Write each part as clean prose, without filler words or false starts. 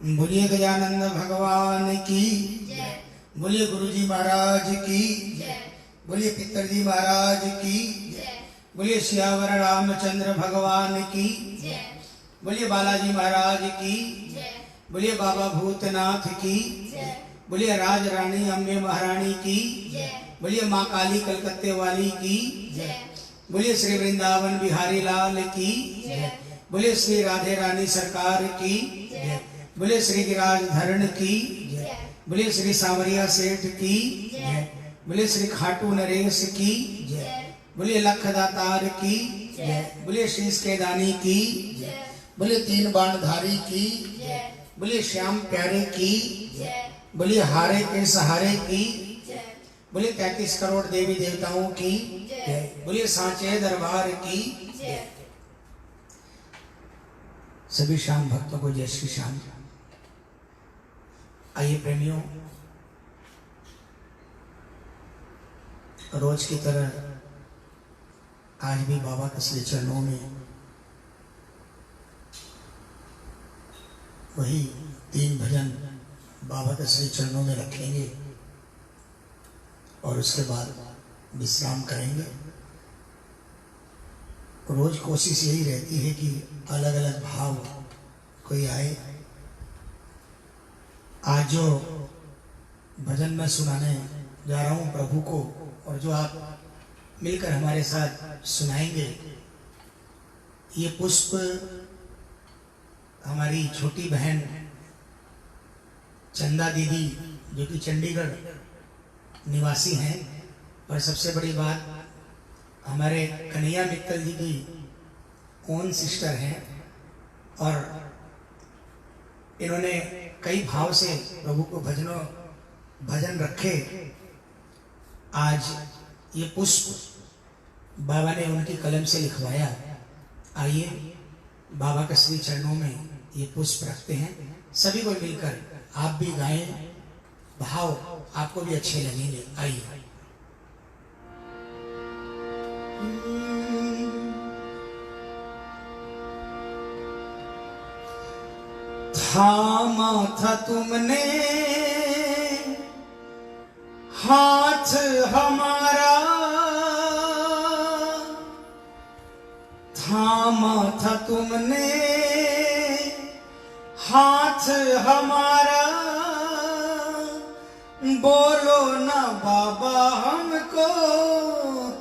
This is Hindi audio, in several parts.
बोलिए गजानंद भगवान की, बोलिए गुरुजी महाराज की, बोलिए पितरजी महाराज की, बोलिए सियावर रामचंद्र भगवान की, बोलिए बालाजी महाराज की, बोलिए बाबा भूतनाथ की, बोलिए राज रानी अम्बे महारानी की, बोलिए माँ काली कलकत्ते वाली की, बोलिए श्री वृंदावन बिहारी लाल की, बोलिए श्री राधे रानी सरकार की, बोलिए श्री गिरिराज धरण की, बोलिए श्री सांवरिया सेठ की, बोलिए श्री खाटू नरेश की, बोलिए लखदातार की, बोलिए शीश केदानी की, बोलिए तीन बाणधारी की, बोलिए श्याम प्यारे की, बोलिए हारे के सहारे की, बोलिए 33 करोड़ देवी देवताओं की, बोलिए सांचे दरबार की। सभी श्याम भक्तों को जय श्री श्याम। आइए प्रेमियों, रोज की तरह आज भी बाबा के श्री चरणों में वही 3 भजन बाबा के श्री चरणों में रखेंगे और उसके बाद विश्राम करेंगे। रोज कोशिश यही रहती है कि अलग अलग भाव कोई आए। आज जो भजन मैं सुनाने जा रहा हूँ प्रभु को, और जो आप मिलकर हमारे साथ सुनाएंगे, ये पुष्प हमारी छोटी बहन चंदा दीदी, जो कि चंडीगढ़ निवासी हैं, और सबसे बड़ी बात हमारे कन्हैया मित्तल जी की ओन सिस्टर हैं, और इन्होंने कई भाव से प्रभु को भजन रखे। आज ये पुष्प बाबा ने उनकी कलम से लिखवाया। आइए बाबा के श्री चरणों में ये पुष्प रखते हैं। सभी को मिलकर आप भी गाएं, भाव आपको भी अच्छे लगेंगे। आइए। थामा था तुमने हाथ हमारा, थामा था तुमने हाथ हमारा, बोलो ना बाबा हमको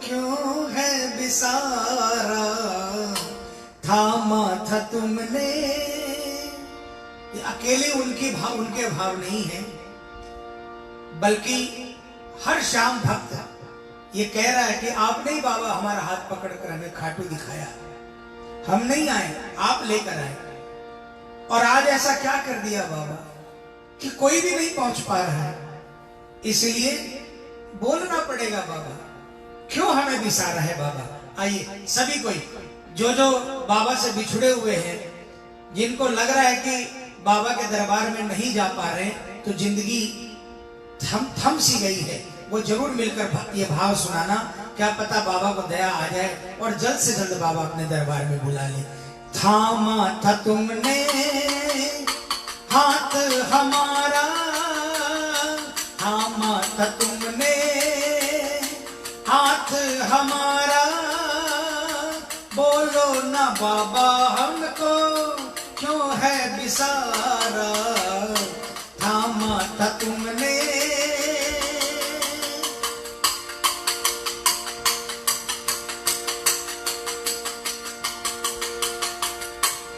क्यों है बिसारा। थामा था तुमने, ये अकेले उनके भाव नहीं है, बल्कि हर शाम भक्त ये कह रहा है कि आपने ही बाबा हमारा हाथ पकड़कर हमें खाटू दिखाया, हम नहीं आए, आप लेकर आए। और आज ऐसा क्या कर दिया बाबा कि कोई भी नहीं पहुंच पा रहा है, इसलिए बोलना पड़ेगा बाबा क्यों हमें बिसारा है बाबा। आइए सभी कोई जो बाबा से बिछुड़े हुए हैं, जिनको लग रहा है कि बाबा के दरबार में नहीं जा पा रहे, तो जिंदगी थम सी गई है, वो जरूर मिलकर ये भाव सुनाना। क्या पता बाबा को दया आ जाए और जल्द से जल्द बाबा अपने दरबार में बुला ले। थामा था तुमने हाथ हमारा, थामा था तुमने हाथ हमारा, बोलो ना बाबा हमको क्यों है बिसारा। थामा था तुमने,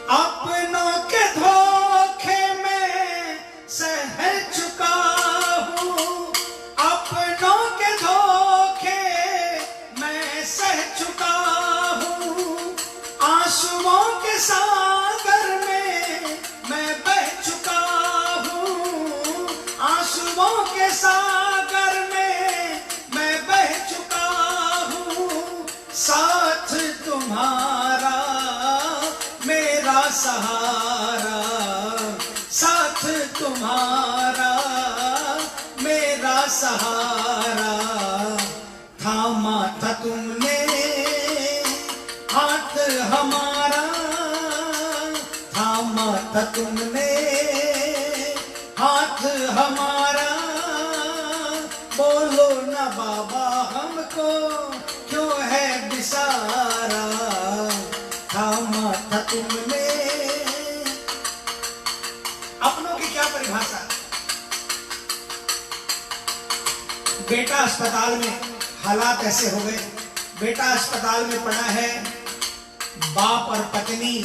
अपनों के धोखे में सह चुका हूँ, अपनों के धोखे मैं सह चुका हूँ, आंसुओं के सागर में मैं बह चुका हूँ, आंसुओं के सागर में मैं बह चुका हूँ। साथ तुम्हारा मेरा सहारा, साथ तुम्हारा मेरा सहारा। थामा था तुमने हाथ हमारा, थामा था तुमने हाथ हमारा, बोलो ना बाबा हमको क्यों है बिसारा, थामा था तुमने। अपनों की क्या परिभाषा। बेटा अस्पताल में, हालात ऐसे हो गए, बेटा अस्पताल में पड़ा है, बाप और पत्नी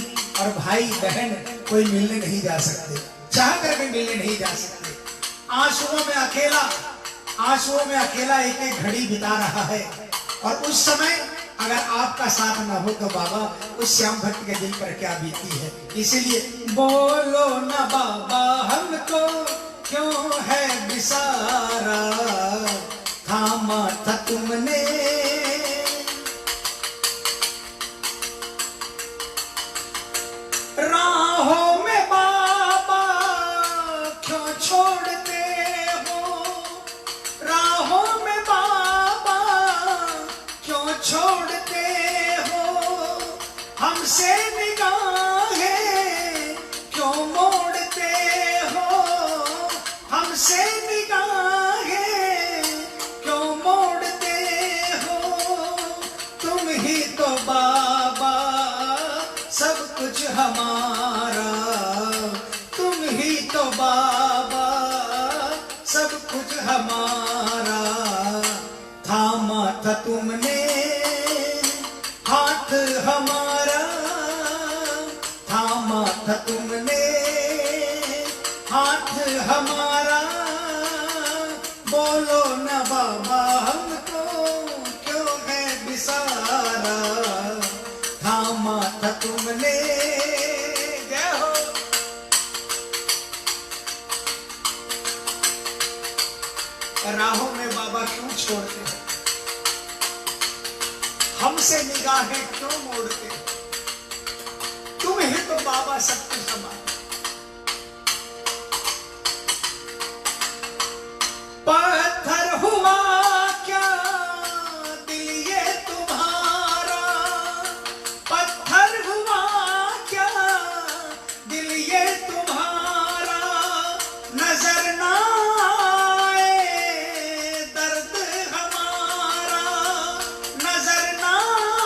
और भाई बहन कोई मिलने नहीं जा सकते, चाह कर भी मिलने नहीं जा सकते। आंसुओं में अकेला, आंसुओं में अकेला एक एक घड़ी बिता रहा है। और उस समय अगर आपका साथ ना हो तो बाबा उस श्याम भक्त के दिल पर क्या बीती है। इसीलिए बोलो ना बाबा हमको क्यों है बिसारा, थामा था तुमने। राहों में बाबा क्यों छोड़ते हो, राहों में बाबा क्यों छोड़ते हो, हमसे निगाहें क्यों मोड़ते हो, हमसे निगाहें क्यों मोड़ते हो। तुम ही तो बाबा सब कुछ हमारा, तुम ही तो बाबा सब कुछ हमारा, थामा था तुमने हाथ हमारा, थामा था तुमने हाथ हमारा, बोलो ना बाबा हमको क्यों है बिसारा, थामा था तुमने। जय हो। राहों में बाबा क्यों छोड़ते हैं, हमसे निगाहें क्यों मोड़ते हैं, तुम ही तो बाबा सब कुछ हमारा। पत्थर हुआ क्या दिल ये तुम्हारा, पत्थर हुआ क्या दिल ये तुम्हारा, नजर ना आए दर्द हमारा, नजर ना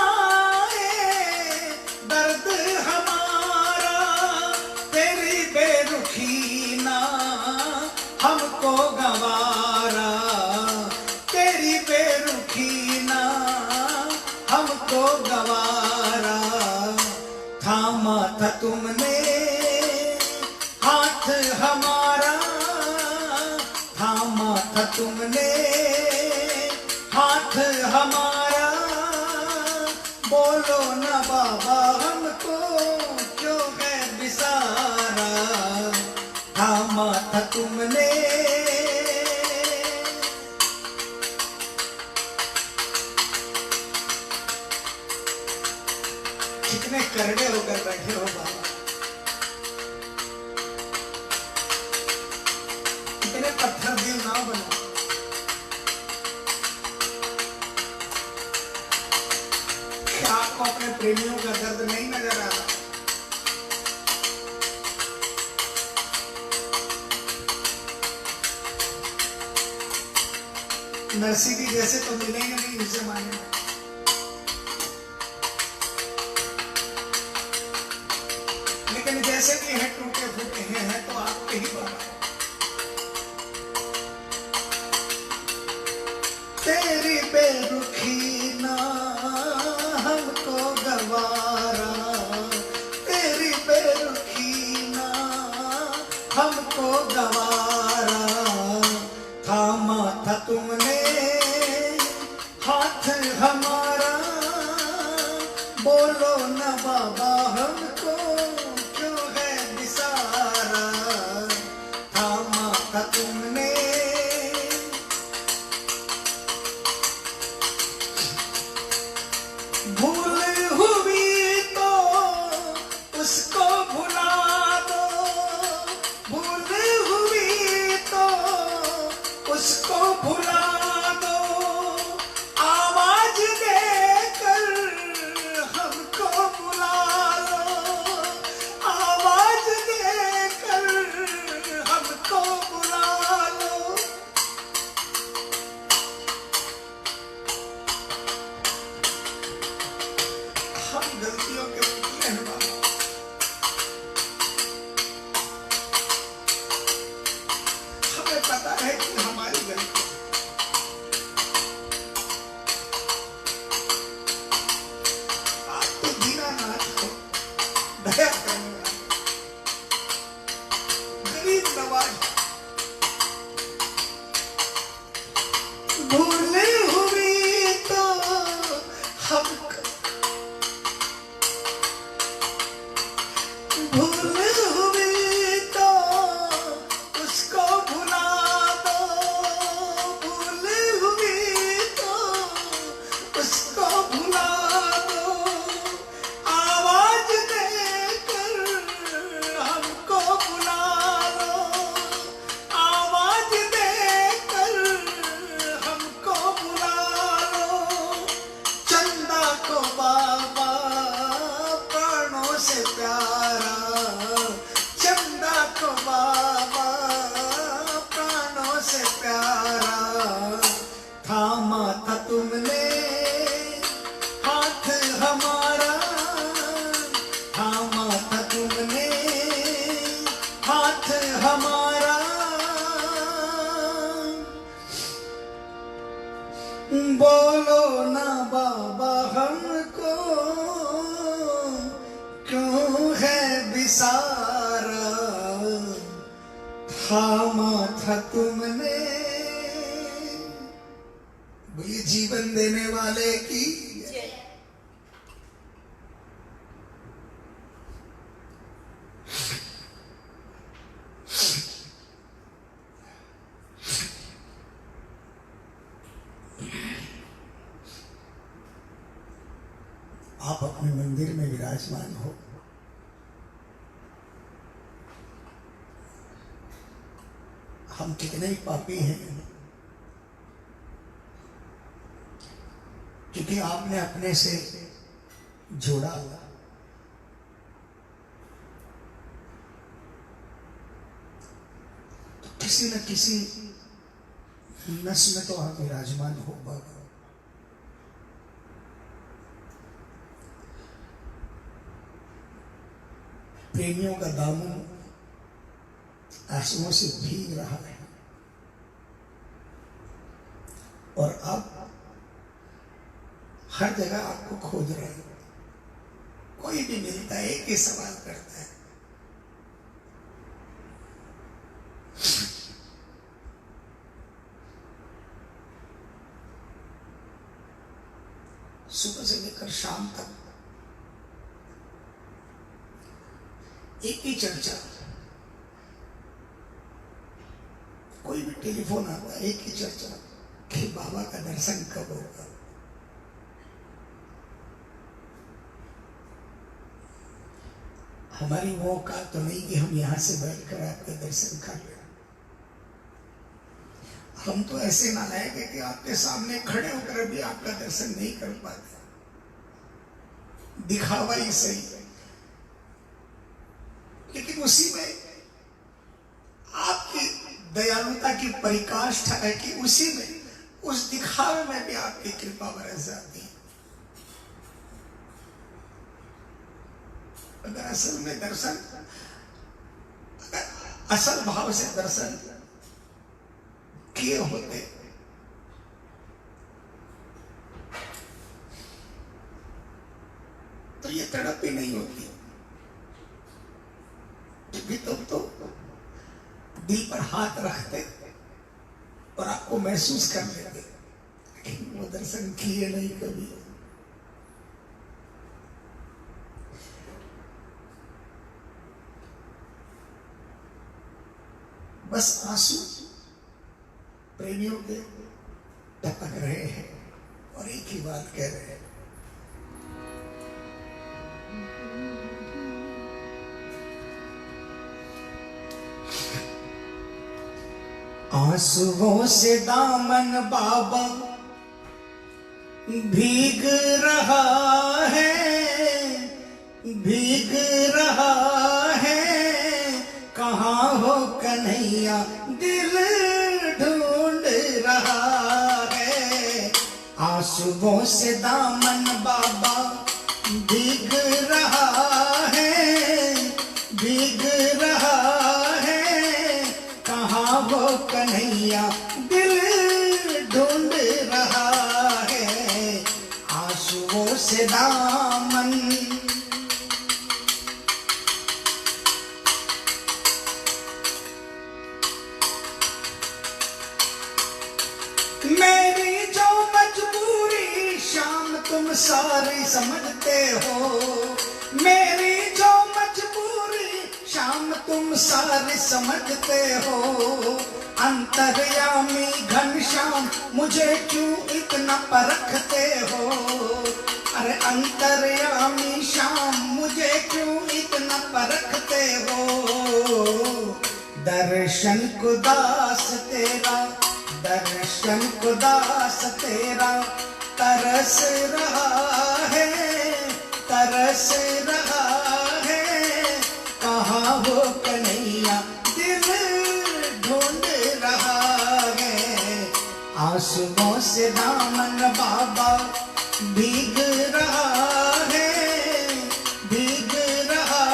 आए दर्द हमारा, तेरी बेरुखी ना हमको गवारा, तेरी बेरुखी ना हमको गवारा, थामा था तुमने हाथ हमारा, थामा था तुमने हाथ हमारा, बोलो ना बाबा हमको क्यों है बिसारा, थामा था तुमने। कितने करड़े होकर बैठे हो बाबा, कितने पत्थर दिल ना बनो। क्या आपको अपने प्रेमियों का दर्द नहीं नजर आ रहा? नरसिंह जैसे तो मिलेंगे नहीं इस जमाने में। लेकिन जैसे भी हैं टूटे फूटे हैं तो आपके ही बाबा। तेरी बेरुखी ना हमको गवारा, तेरी बेरुखी ना हमको गवारा, थामा था तुमने हाथ हमारा, बोलो ना बाबा हमको क्यों है बिसारा, थामा था तुमने। भूल हुई तो उसको भुला दो, भूल हुई तो उसको भुला दो, आवाज देकर हमको बुला लो, आवाज। भूल हुई तो हम, भूल हुई तो उसको भुला दो, भूल हुई तो उसको भुला दो, आवाज देकर हमको बुला लो, आवाज देकर हमको बुला लो। चंदा को बाबा प्राणों से प्यारा, चंदा को बाबा प्राणों से प्यारा, थामा था तुमने हाथ हमारा, थामा था तुमने हाथ हमारा। बोलो ना बाबा हमको क्यों है बिसारा, थामा था तुमने। बोलिए जीवन देने वाले की। आप अपने मंदिर में विराजमान हो, हम कितने ही पापी हैं, क्योंकि आपने अपने से जोड़ा हुआ। तो किसी न किसी नस में तो आप विराजमान हो बाबा। प्रेमियों का दामन आंसुओं से भीग रहा है, और अब हर जगह आपको खोज रहे हैं। कोई भी मिलता है एक ही सवाल करता है, सुबह से लेकर शाम तक एक ही चर्चा। कोई भी टेलीफोन आता है, एक ही चर्चा कि बाबा का दर्शन कब होगा। हमारी वो औकात तो नहीं कि हम यहां से बैठकर आपका दर्शन कर लें। हम तो ऐसे नालायक है कि आपके सामने खड़े होकर भी आपका दर्शन नहीं कर पाते, दिखावा ही सही है। लेकिन उसी में आपकी दयालुता की परिकाष्ठा है कि उसी में, उस दिखावे में भी आपकी कृपा बरस जाती है। अगर असल में दर्शन, अगर असल भाव से दर्शन किए होते तो ये तड़प ही नहीं होती। भी तो दिल पर हाथ रखते और आपको महसूस कर लेते, लेकिन वो दर्शन किए नहीं कभी। बस आंसू प्रेमियों के टपक रहे हैं और एक ही बात कह रहे हैं, आंसुओं से दामन बाबा भीग रहा है, भीग रहा है। कहाँ हो कन्हैया दिल ढूंढ रहा है। आंसुओं से दामन बाबा भीग रहा है, भीग रहा है। कहाँ हो कन्हैया दिल ढूंढ रहा है। आंसुओं से दामन सारी समझते हो, मेरी जो मजबूरी शाम तुम सारी समझते हो। अंतर्यामी घनश्याम मुझे क्यों इतना परखते हो, अरे अंतर्यामी श्याम मुझे क्यों इतना परखते हो। दर्शन को दास तेरा, दर्शन को दास तेरा तरस रहा है, तरस रहा है। कहाँ हो कन्हैया दिल ढूंढ रहा है। आंसुओं से दामन बाबा भीग रहा है, भीग रहा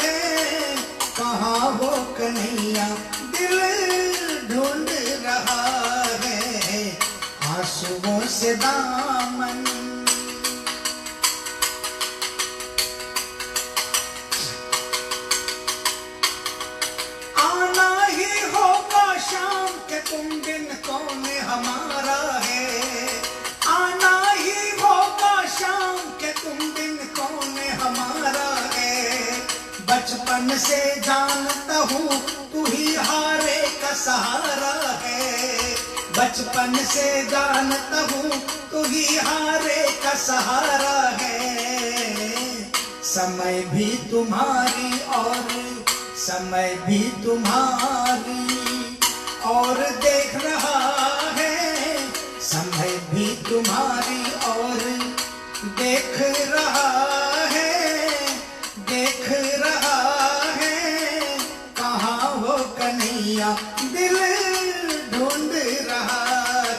है। कहाँ हो कन्हैया दिल ढूंढ रहा है। आंसुओं से दामन। आना ही होगा शाम के तुम दिन कौन हमारा है। आना ही होगा शाम के तुम दिन कौन हमारा है। बचपन से जानता हूँ तू ही हारे का सहारा है। बचपन से जानता हूँ तू ही हारे का सहारा है। समय भी तुम्हारी और समय भी तुम्हारी और देख रहा है। समय भी तुम्हारी और देख रहा है, देख रहा है। कहाँ हो कन्हैया दिल ढूंढ रहा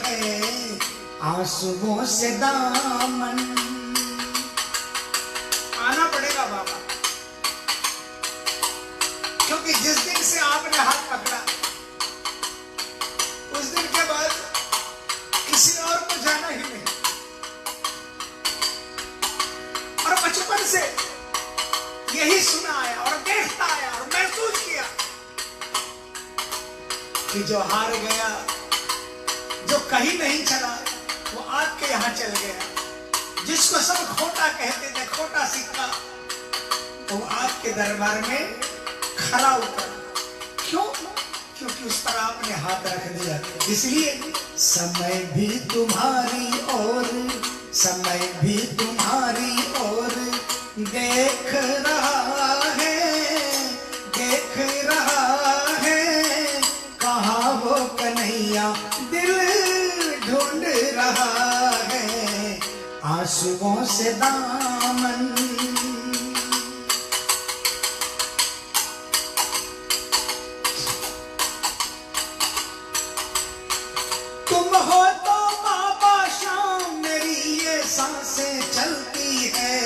है। आंसुओं से दामन। आना पड़ेगा बाबा, क्योंकि जिस दिन से आपने हाथ पकड़ा उस दिन के बाद किसी और को जाना ही नहीं। और बचपन से यही सुना आया और देखता आया और महसूस किया कि जो हार गया, जो कहीं नहीं चला, वो आपके यहां चल गया। जिसको सब खोटा कहते थे, खोटा सिक्का, तो आपके दरबार में खरा उतरा। क्यों? क्योंकि उस पर आपने हाथ रख दिया। इसलिए समय भी तुम्हारी और समय भी तुम्हारी और देख रहा है, देख रहा है। कहाँ हो कन्हैया दिल ढूंढ रहा है। आंसुओं से दामन। तुम हो तो बाबा शाम मेरी ये सांसें चलती है।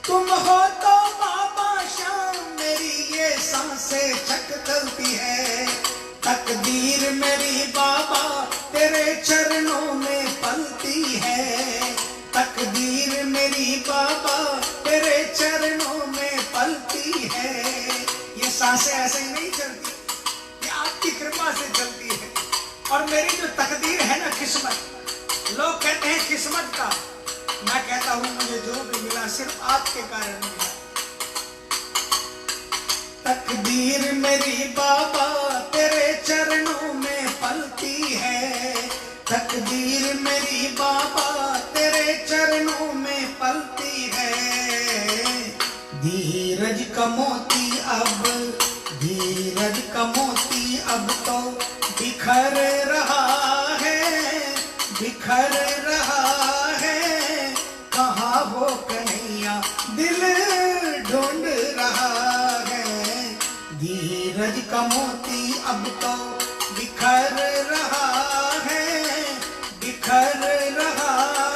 तुम हो तो बाबा शाम मेरी ये सांसें चलती है। तकदीर मेरी बाबा तेरे चरणों में पलती है। तकदीर मेरी बाबा तेरे चरणों में पलती है। ये सांसें ऐसे ही नहीं चलती, ये आपकी कृपा से चलती है। और मेरी जो तकदीर है ना, किस्मत, लोग कहते हैं किस्मत का, मैं कहता हूं मुझे जो भी मिला सिर्फ आपके कारण मिला। तकदीर मेरी बाबा तेरे चरणों में पलती है। तकदीर मेरी बाबा तेरे चरणों में पलती है। धीरज का मोती अब, धीरज का मोती अब तो बिखर रहा है, बिखर रहा है। कहाँ हो कन्हैया दिल ढूंढ रहा है। धीरज का मोती अब तो बिखर रहा है, बिखर रहा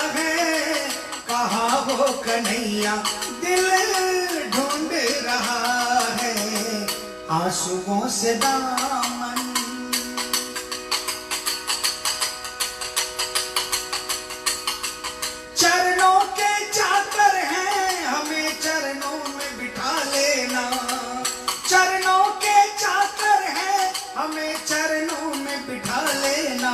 है। कहाँ हो कन्हैया दिल ढूंढ रहा है। आंसुओं से दामन। चरणों के चाकर हैं, हमें चरणों में बिठा लेना। चरणों के चाकर हैं, हमें चरणों में बिठा लेना।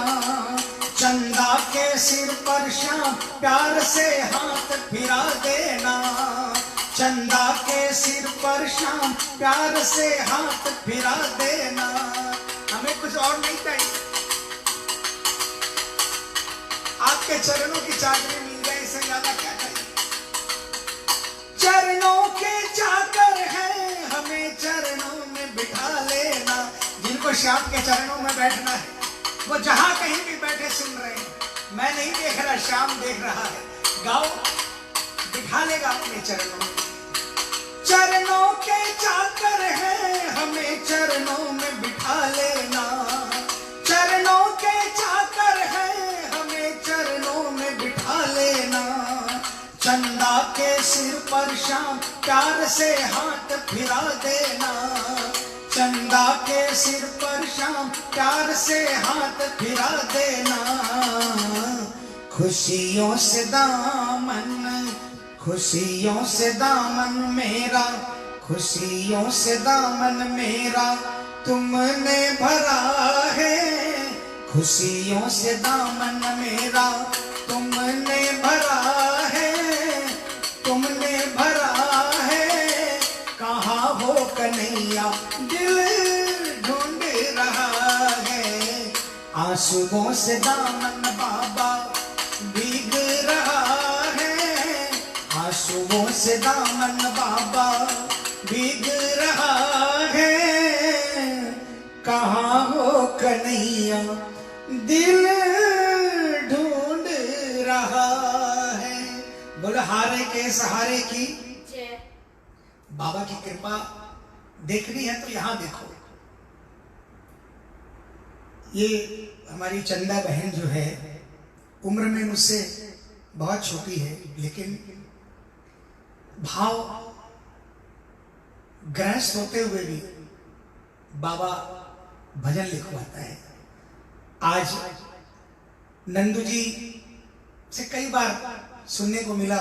चंदा के सिर पर शाम प्यार से हाथ फिरा देना, चंदा के सिर पर शाम प्यार से हाथ फिरा देना। हमें कुछ और नहीं चाहिए, आपके चरणों की चादरें मिल जाए, इससे ज्यादा क्या चाहिए। चरणों के चाकर हैं, हमें चरणों में बिठा लेना। जिनको श्याम के चरणों में बैठना है वो जहां कहीं भी बैठे सुन रहे हैं, मैं नहीं देख रहा, श्याम देख रहा है। गाओ, बिठा लेगा अपने चरणों में। चरणों के चाकर हैं, हमें चरणों में बिठा लेना। चरणों के चाकर हैं, हमें चरणों में बिठा लेना। चंदा के सिर पर शाम प्यार से हाथ फिरा देना, चंदा के सिर पर शाम प्यार से हाथ फिरा देना। खुशियों से दामन, खुशियों से दामन मेरा, खुशियों से दामन मेरा तुमने भरा है। खुशियों से दामन मेरा तुमने भरा है, तुमने भरा है। कहाँ हो कन्हैया दिल ढूंढ रहा है। आंसुओं से दामन बाबा भीग रहा है, आंसुओं से दामन बाबा भीग रहा है। कहाँ हो कन्हैया दिल ढूंढ रहा है। बोलो हारे के सहारे की जय। बाबा की कृपा देखनी है तो यहां देखो। ये हमारी चंदा बहन जो है उम्र में मुझसे बहुत छोटी है, लेकिन भाव गृहस्थ होते हुए भी बाबा भजन लिखवाता है। आज नंदू जी से कई बार सुनने को मिला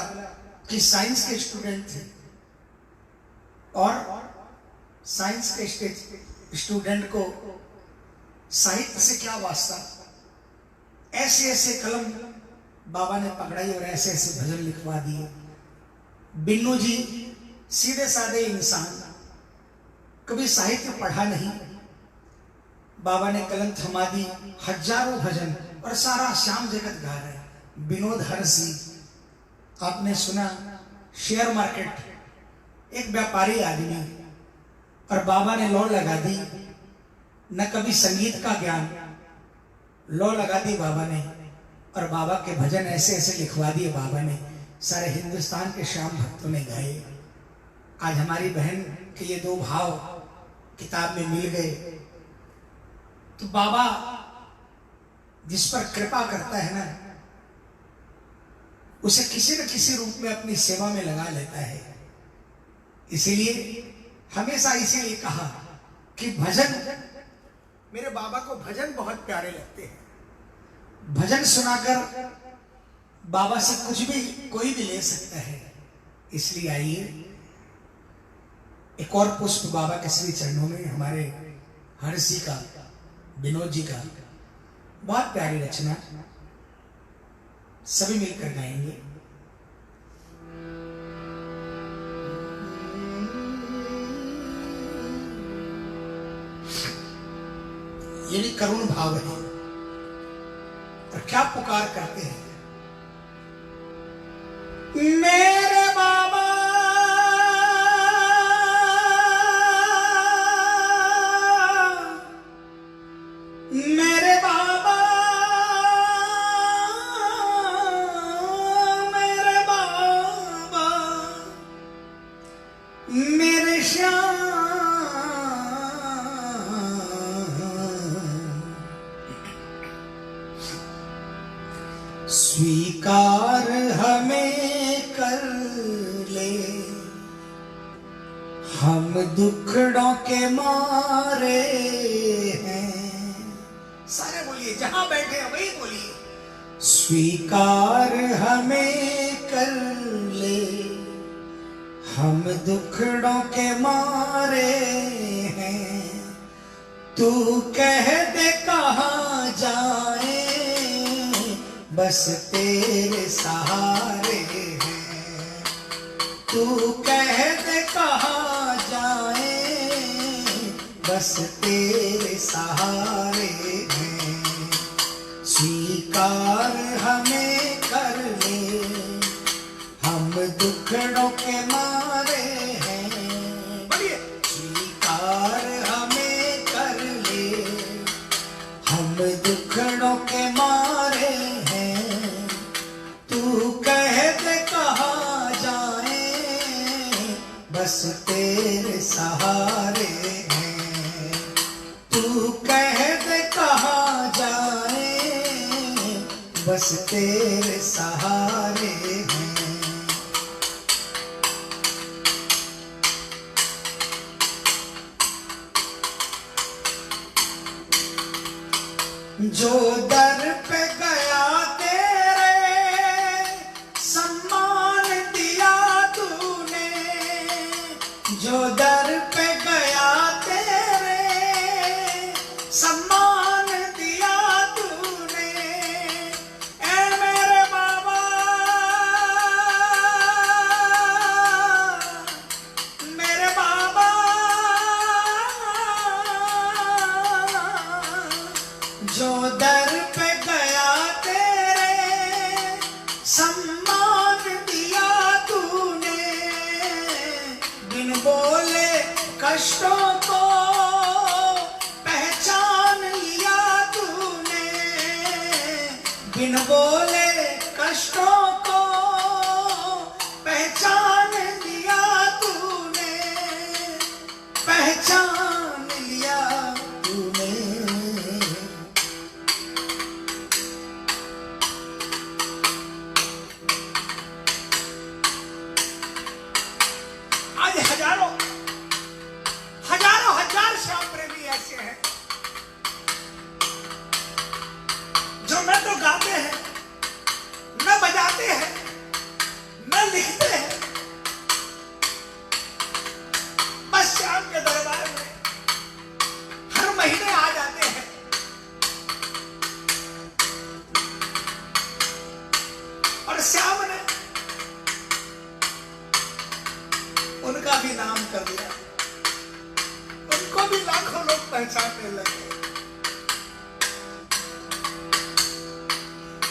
कि साइंस के स्टूडेंट थे और साइंस के स्टूडेंट को साहित्य से क्या वास्ता। ऐसे ऐसे कलम बाबा ने पकड़ाई और ऐसे ऐसे भजन लिखवा दिए। बिन्नू जी सीधे साधे इंसान, कभी साहित्य पढ़ा नहीं, बाबा ने कलम थमा दी, हजारों भजन और सारा श्याम जगत गा रहे। विनोद हरसी आपने सुना, शेयर मार्केट एक व्यापारी आदमी, और बाबा ने लौ लगा दी। न कभी संगीत का ज्ञान, लौ लगा दी बाबा ने, और बाबा के भजन ऐसे ऐसे लिखवा दिए बाबा ने, सारे हिंदुस्तान के श्याम भक्तों ने गाए। आज हमारी बहन के ये दो भाव किताब में मिल गए। तो बाबा जिस पर कृपा करता है ना, उसे किसी न किसी रूप में अपनी सेवा में लगा लेता है। इसीलिए हमेशा इसीलिए कहा कि भजन, मेरे बाबा को भजन बहुत प्यारे लगते हैं। भजन सुनाकर बाबा से कुछ भी कोई भी ले सकता है। इसलिए आइए एक और पुष्प बाबा के श्री चरणों में, हमारे हर्षी का, विनोद जी का बहुत प्यारी रचना, सभी मिलकर गाएंगे। ये भी करुण भाव है और क्या पुकार करते हैं। मेरे बाबा मेरे बाबा मेरे बाबा मेरे श्याम, स्वीकार हमें कर ले, हम दुखड़ों के मारे हैं। सारे बोलिए, जहां बैठे हैं वही बोलिए। स्वीकार हमें कर ले, हम दुखड़ों के मारे हैं। तू कह दे कहाँ जाए, बस तेरे सहारे हैं। तू कह दे कहाँ जाए, बस तेरे सहारे हैं। स्वीकार हमें कर ले, हम दुखड़ों के मारे हैं। स्वीकार हमें कर ले, हम दुखड़ों के मारे हैं। तू कह दे कहाँ जाए, बस तेरे सहारे हैं। तू कह दे कहाँ जाए, बस तेरे सहारे हैं। जो दर पे गया तेरे, सम्मान दिया तूने। जो दर पे गया तेरे, सम्मान दिया तूने। ए मेरे बाबा, मेरे बाबा, जो दर पे गया तेरे, सम्मान दिया तूने। बिन बोले कष्टों को पहचान लिया तूने। बिन बोले कष्टों को पहचान लिया तूने। पहचान लिया तूने। आज हजारों हजारों हजार श्याम प्रेमी ऐसे हैं जो न तो गाते हैं, न बजाते हैं, न लिखते हैं, बस श्याम के दरबार में हर महीने आ जाते हैं। और श्याम ने उनका भी नाम कर दिया, उनको भी लाखों लोग पहचानने लगे।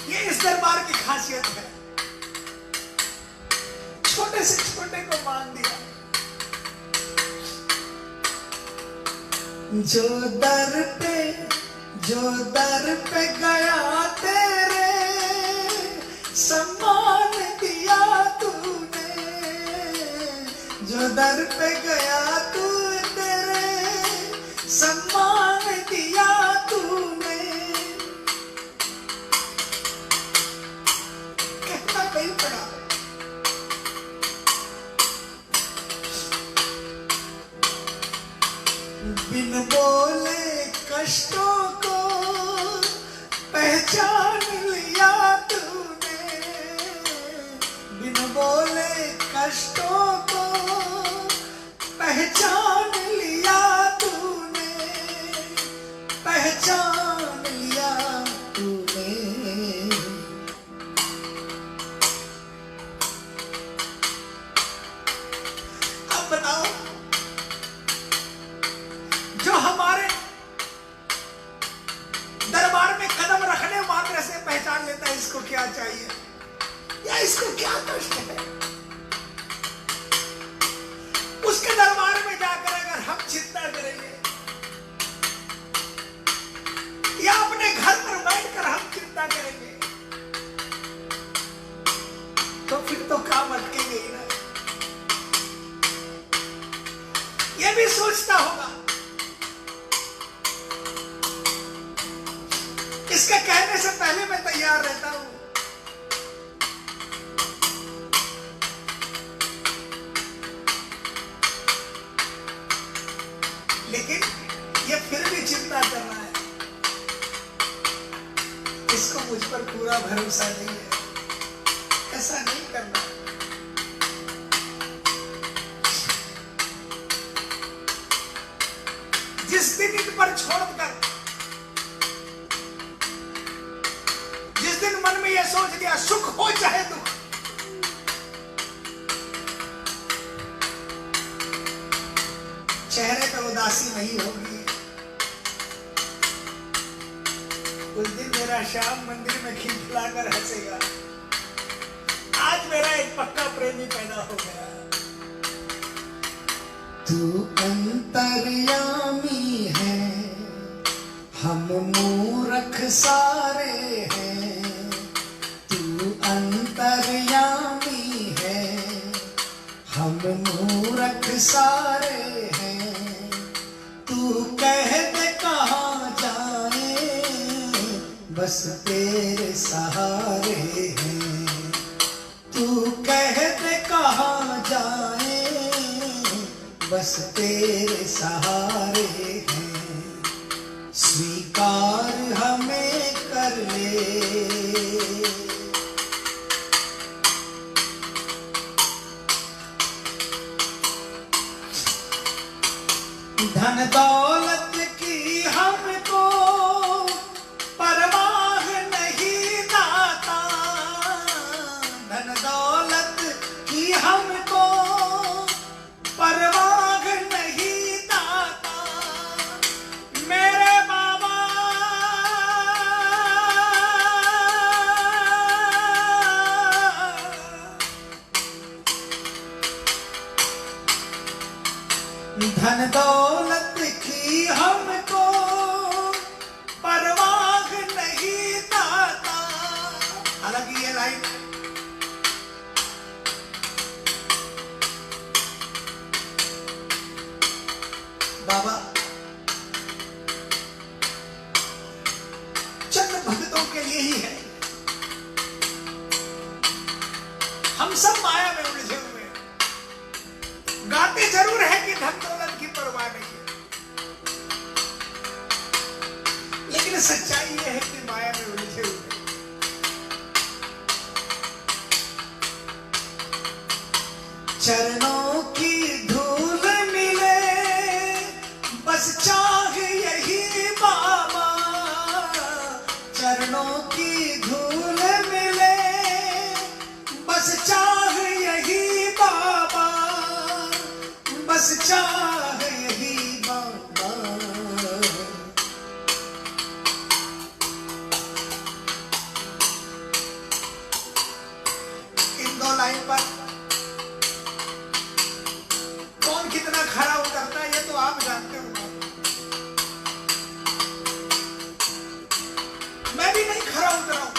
ये इस दरबार की खासियत है, छोटे से छोटे को मान दिया। जो दर पे गया तेरे, सम्मान दिया तूने। जो दर पे गया तू तेरे, सम्मान दिया तूने। कहना नहीं पड़ा, बिन बोले कष्टों को पहचान लिया तूने। बिन बोले कष्टों को पहचान लिया तूने। पहचान लिया तूने। अब बताओ, जो हमारे दरबार में कदम रखने मात्र से पहचान लेता है इसको क्या चाहिए या इसको क्या कष्ट है। उसके दरबार में जाकर अगर हम चिंता करेंगे या अपने घर पर बैठकर हम चिंता करेंगे तो फिर तो काम अटकेंगे ही ना। ये भी सोचता होगा, इसके कहने से पहले मैं तैयार रहता हूं, लेकिन ये फिर भी चिंता कर रहा है, इसको मुझ पर पूरा भरोसा नहीं है। ऐसा नहीं करना। जिस दिन इन पर छोड़कर, जिस दिन मन में यह सोच लिया सुख हो चाहे दुख, चेहरे पर उदासी नहीं होगी। उस दिन मेरा श्याम मंदिर में खिलखिलाकर हंसेगा। आज मेरा एक पक्का प्रेमी पैदा हो गया। तू अंतर्यामी है, हम मूर्ख सारे हैं। तू अंतर्यामी है, हम मूर्ख सारे हैं। तू कह दे कहाँ जाए, बस तेरे सहारे हैं। तू कह दे कहाँ जाए, बस तेरे सहारे हैं। स्वीकार हमें कर ले, धन दौलत की हमको परवाह नहीं दाता। धन दौलत की हमको परवाह नहीं दाता। मेरे बाबा धन दौलत की हमको परवाह नहीं दाता। हालांकि ये लाइन बाबा चंद भक्तों के लिए ही है। हम सब माया में उलझे हुए हैं। गाते जरूर है कि धन दौलत की परवाह नहीं है, लेकिन सच्चाई यह है कि माया में उलझे हुए हैं। चरणों की धूल मिले बस चाह यही बाबा। चरणों की धूल मिले बस चाह यही बाबा। बस चाह यही बाबा। इन दो लाइन पर कौन कितना खरा उतरता है ये तो आप जानते हो। मैं भी नहीं खरा उतरा हूं,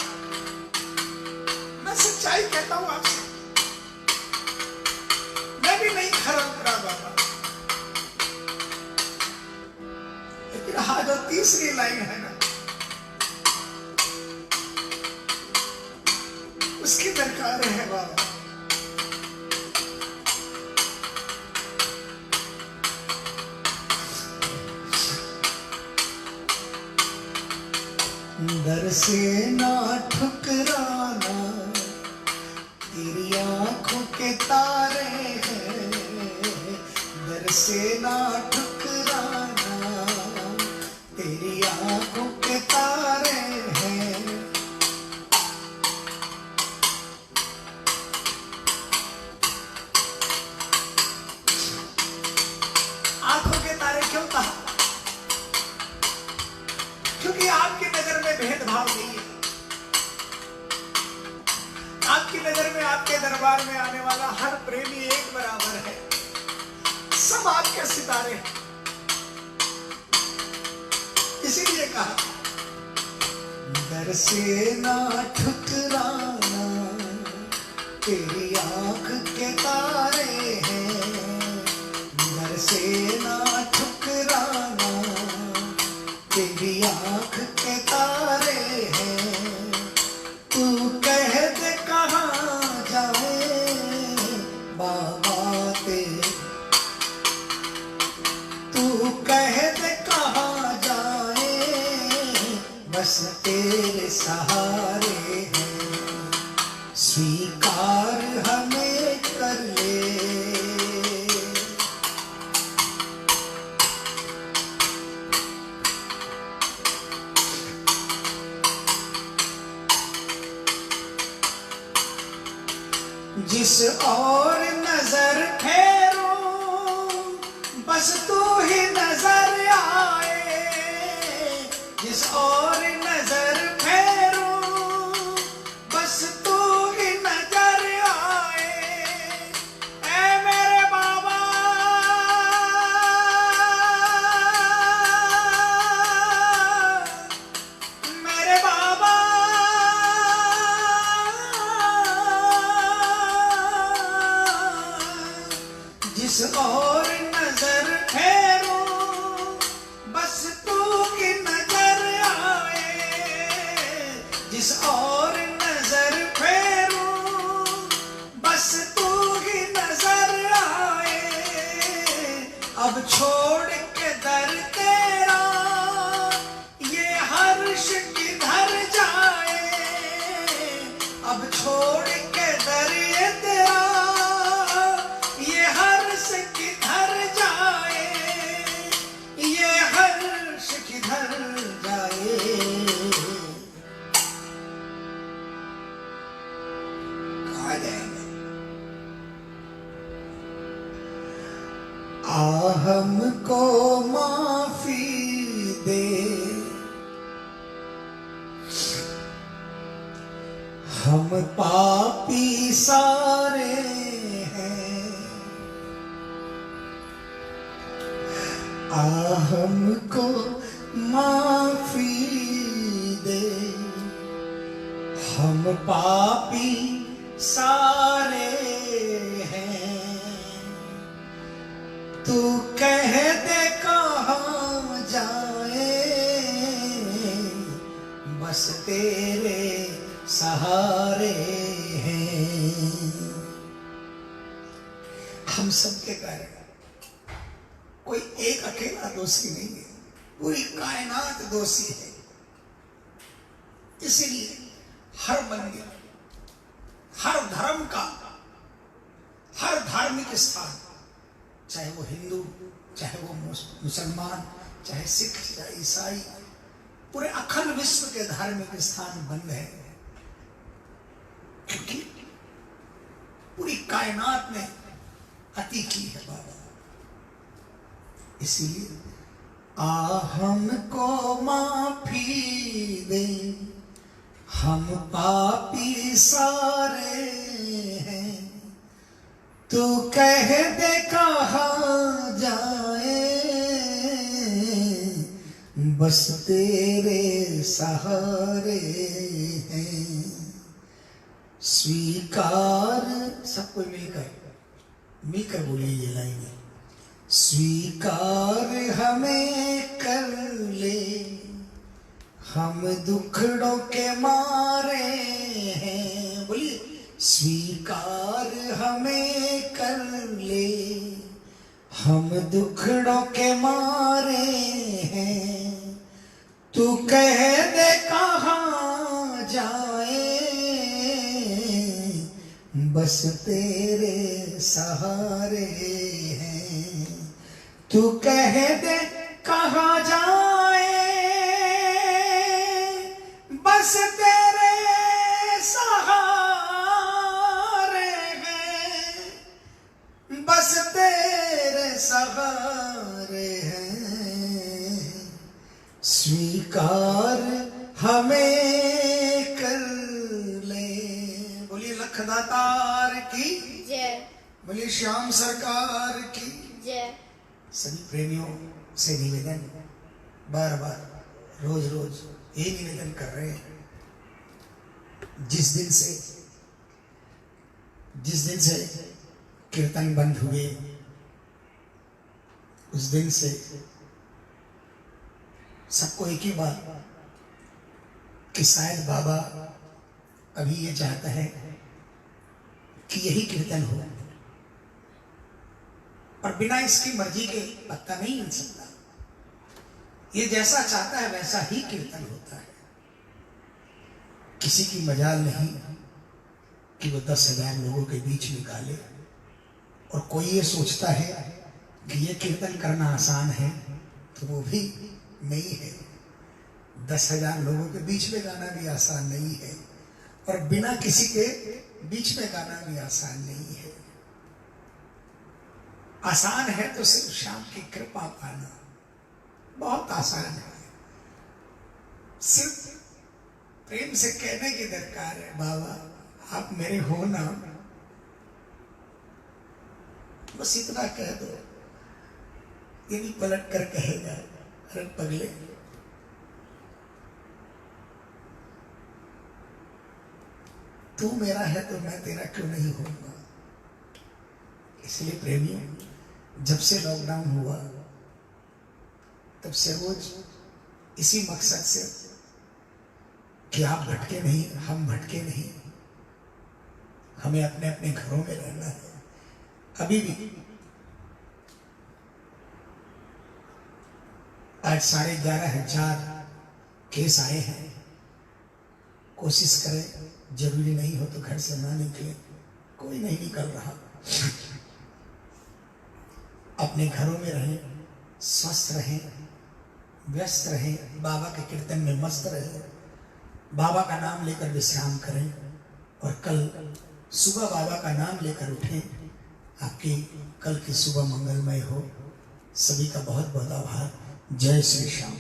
मैं सच्चाई कहता हूं आपसे। मैं भी नहीं खरा उतरा बाबा। लेकिन हाँ जो तीसरी लाइन है ना, उसकी दरकार है बाबा। दर से ना ठुकराना, तेरी आंखों के तारे हैं। दर से ना ठुकराना, तेरी आंखों के तारे हैं। आंखों के तारे क्यों कहा? क्योंकि आपकी नजर में भेदभाव नहीं है। आपकी नजर में आपके दरबार में आने वाला हर प्रेमी एक बराबर है। सब आपके सितारे हैं। इसीलिए कहा दर से ना ठुकराना, तेरी आंख के तारे हैं। दर से ना ठुकराना, तेरी आंख के तारे हैं। तू कह दे कहाँ जाए बाबा तेरे। तू कह दे कहाँ जाए, बस तेरे सहारे हैं। स्वीकार हमें कर ले। जिस और नजर फेरो बस तू ही नजर आए, जिस और नजर फेरो बस तू ही नजर आए। ऐ मेरे बाबा मेरे बाबा जिस और नजर फेरो बस तू की नजर आए, जिस और नजर फेरो बस तू ही नजर आए। अब छोड़ के दर तेरा ये हर्ष किधर जाए, अब छोड़ के दर ये तेरा ये हर्ष किधर जाए, ये हर्ष किधर जाए। कहाँ जाएंगे? आ हमको माफी दे, हम पापी सारे हैं। आ हमको माफी दे, हम पापी सारे हैं। तू कह दे कहाँ जाए, बस तेरे सहारे हैं। हम सबके कारण कोई एक अकेला दोषी नहीं है, पूरी कायनात दोषी है। इसीलिए हर मंदिर, हर धर्म का, हर धार्मिक स्थान, चाहे वो हिंदू, चाहे वो मुसलमान, चाहे सिख, चाहे ईसाई, पूरे अखंड विश्व के धार्मिक स्थान बंद है, क्योंकि पूरी कायनात में अति की है बाबा। इसीलिए आ हमको माफी दे, हम पापी सारे हैं। तू कह दे कहाँ जाए, बस तेरे सहारे हैं। स्वीकार, सबको मिलकर बोलिए ये लाइन, स्वीकार हमें कर ले, हम दुखड़ों के मारे हैं। बोलिए, स्वीकार हमें कर ले, हम दुखड़ों के मारे हैं। तू कह दे कहाँ जाए, बस तेरे सहारे हैं। तू कह दे कहाँ जाए, बस तेरे सहारे हैं, बस तेरे सहारे हैं। स्वीकार हमें कर ले। बोलिए लखदातार की जय, बोलिए श्याम सरकार की जय। सभी प्रेमियों से निवेदन, बार बार रोज रोज यही निवेदन कर रहे हैं, जिस दिन से कीर्तन बंद हुए उस दिन से सबको एक ही बात कि शायद बाबा अभी ये चाहता है कि यही कीर्तन हो, और बिना इसकी मर्जी के पत्ता नहीं मिल सकता। ये जैसा चाहता है वैसा ही कीर्तन होता है। किसी की मजाल नहीं कि वो 10,000 लोगों के बीच में गाले, और कोई ये सोचता है कि ये कीर्तन करना आसान है, तो वो भी नहीं है। 10,000 लोगों के बीच में गाना भी आसान नहीं है, और बिना किसी के बीच में गाना भी आसान नहीं है। आसान है तो सिर्फ श्याम की कृपा पाना बहुत आसान है। सिर्फ प्रेम से कहने की दरकार है, बाबा आप मेरे हो ना, बस इतना कह दो। ये भी पलट कर कहेगा, अरे पगले तू मेरा है तो मैं तेरा क्यों नहीं होऊंगा। इसलिए प्रेमियों, जब से लॉकडाउन हुआ तब से रोज इसी मकसद से कि आप भटके नहीं, हम भटके नहीं, हमें अपने अपने घरों में रहना है। अभी भी आज 11,500 केस आए हैं। कोशिश करें, जरूरी नहीं हो तो घर से ना निकले, कोई नहीं निकल रहा। अपने घरों में रहें, स्वस्थ रहें, व्यस्त रहें, बाबा के कीर्तन में मस्त रहें, बाबा का नाम लेकर विश्राम करें और कल सुबह बाबा का नाम लेकर उठें। आपकी कल की सुबह मंगलमय हो। सभी का बहुत बहुत आभार। जय श्री श्याम।